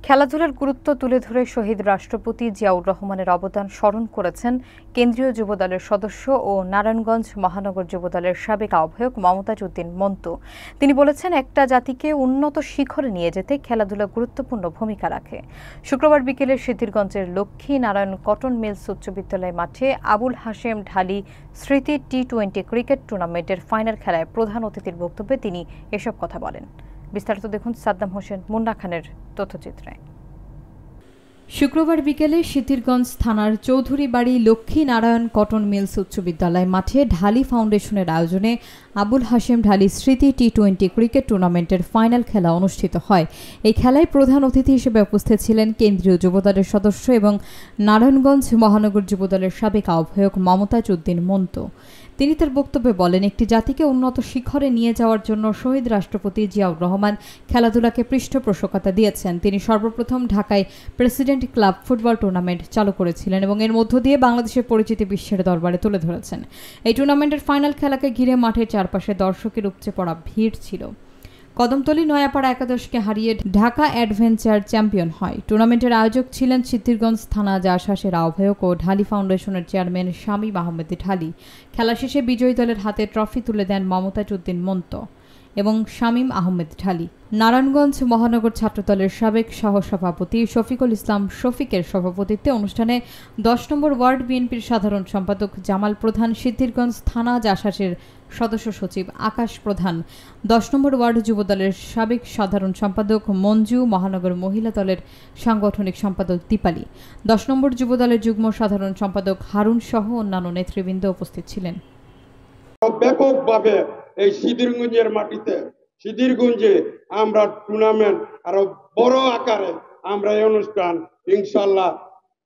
খেলাধুলার গুরুত্ব তুলে ধরে শহীদ রাষ্ট্রপতি জিয়াউর রহমানের অবদান স্মরণ করেছেন কেন্দ্রীয় যুবদলের সদস্য ও নারায়ণগঞ্জ মহানগর যুবদলের সাবেক আহ্বায়ক মমতাজ উদ্দিন মন্তু। তিনি বলেছেন, একটা জাতিকে উন্নত শিখরে নিয়ে যেতে খেলাধুলা গুরুত্বপূর্ণ ভূমিকা রাখে। শুক্রবার বিকেলে সিদ্ধিরগঞ্জের লক্ষ্মী নারায়ণ কটন মিলস উচ্চ বিদ্যালয় মাঠে আবুল হাশেম ঢালি স্মৃতি টি-20 ক্রিকেট টুর্নামেন্টের ফাইনাল খেলায় প্রধান অতিথির বক্তব্যে তিনি এসব কথা বলেন। বিস্তারিত দেখুন সাদ্দাম হোসেন মুন্না খানের তথ্যচিত্রে। শুক্রবার বিকেলে সিদ্ধিরগঞ্জ থানার চৌধুরী বাড়ি লক্ষ্মী নারায়ণ কটন মিলস উচ্চ বিদ্যালয় মাঠে ঢালি ফাউন্ডেশনের আয়োজনে আবুল হাশেম ঢালি স্মৃতি টি-20 ক্রিকেট টুর্নামেন্টের ফাইনাল খেলা অনুষ্ঠিত হয়। এই খেলায় প্রধান অতিথি হিসেবে উপস্থিত ছিলেন কেন্দ্রীয় যুবদলের সদস্য এবং নারায়ণগঞ্জ মহানগর যুবদলের সাবেক আহ্বায়ক মমতাজ উদ্দিন মন্তু। তিনি তার বক্তব্যে বলেন, একটি জাতিকে উন্নত শিখরে নিয়ে যাওয়ার জন্য শহীদ রাষ্ট্রপতি জিয়াউর রহমান খেলাধুলাকে পৃষ্ঠপোষকতা দিয়েছেন। তিনি সর্বপ্রথম ঢাকায় প্রেসিডেন্ট ক্লাব ফুটবল টুর্নামেন্ট চালু করেছিলেন এবং এর মধ্য দিয়ে বাংলাদেশের পরিচিতি বিশ্বের দরবারে তুলে ধরেছেন। এই টুর্নামেন্টের ফাইনাল খেলাকে ঘিরে মাঠের চারপাশে দর্শকের উপচে পড়া ভিড় ছিল। কদমতলী নয়াপাড়া একাদশকে হারিয়ে ঢাকা অ্যাডভেঞ্চার চ্যাম্পিয়ন হয়। টুর্নামেন্টের আয়োজক ছিলেন সিদ্ধিরগঞ্জ থানা জাসাসের আহ্বায়ক ও ঢালি ফাউন্ডেশনের চেয়ারম্যান শামীম আহমেদ ঢালি। খেলা শেষে বিজয়ী দলের হাতে ট্রফি তুলে দেন মমতাজ উদ্দিন মন্তু এবং শামীম আহমেদ ঢালি। নারায়ণগঞ্জ মহানগর ছাত্রদলের সাবেক সহসভাপতি শফিকুল ইসলাম শফিকের সভাপতিত্বে অনুষ্ঠানে 10 নম্বর ওয়ার্ড বিএনপির সাধারণ সম্পাদক জামাল প্রধান, সিদ্ধিরগঞ্জ থানা জাসাসের সদস্য সচিব আকাশ প্রধান, 10 নম্বর ওয়ার্ড যুবদলের সাবেক সাধারণ সম্পাদক মঞ্জু, মহানগর মহিলা দলের সাংগঠনিক সম্পাদক দীপালি, 10 নম্বর যুবদলের যুগ্ম সাধারণ সম্পাদক হারুন সহ অন্যান্য নেতৃবৃন্দ উপস্থিত ছিলেন। ব্যাপকভাবে এই সিদ্ধিরগঞ্জের মাটিতে সিদ্ধিরগঞ্জে আমরা টুর্নামেন্ট আরো বড় আকারে আমরা এই অনুষ্ঠান ইনশাল্লাহ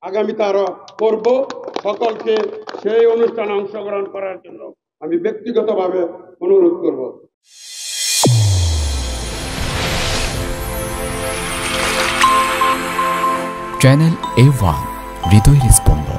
আগামীতে আরো করব। সকলকে সেই অনুষ্ঠানে অংশগ্রহণ করার জন্য আমি ব্যক্তিগতভাবে অনুরোধ করব। চ্যানেল A1 হৃদয়ের স্পন্দন।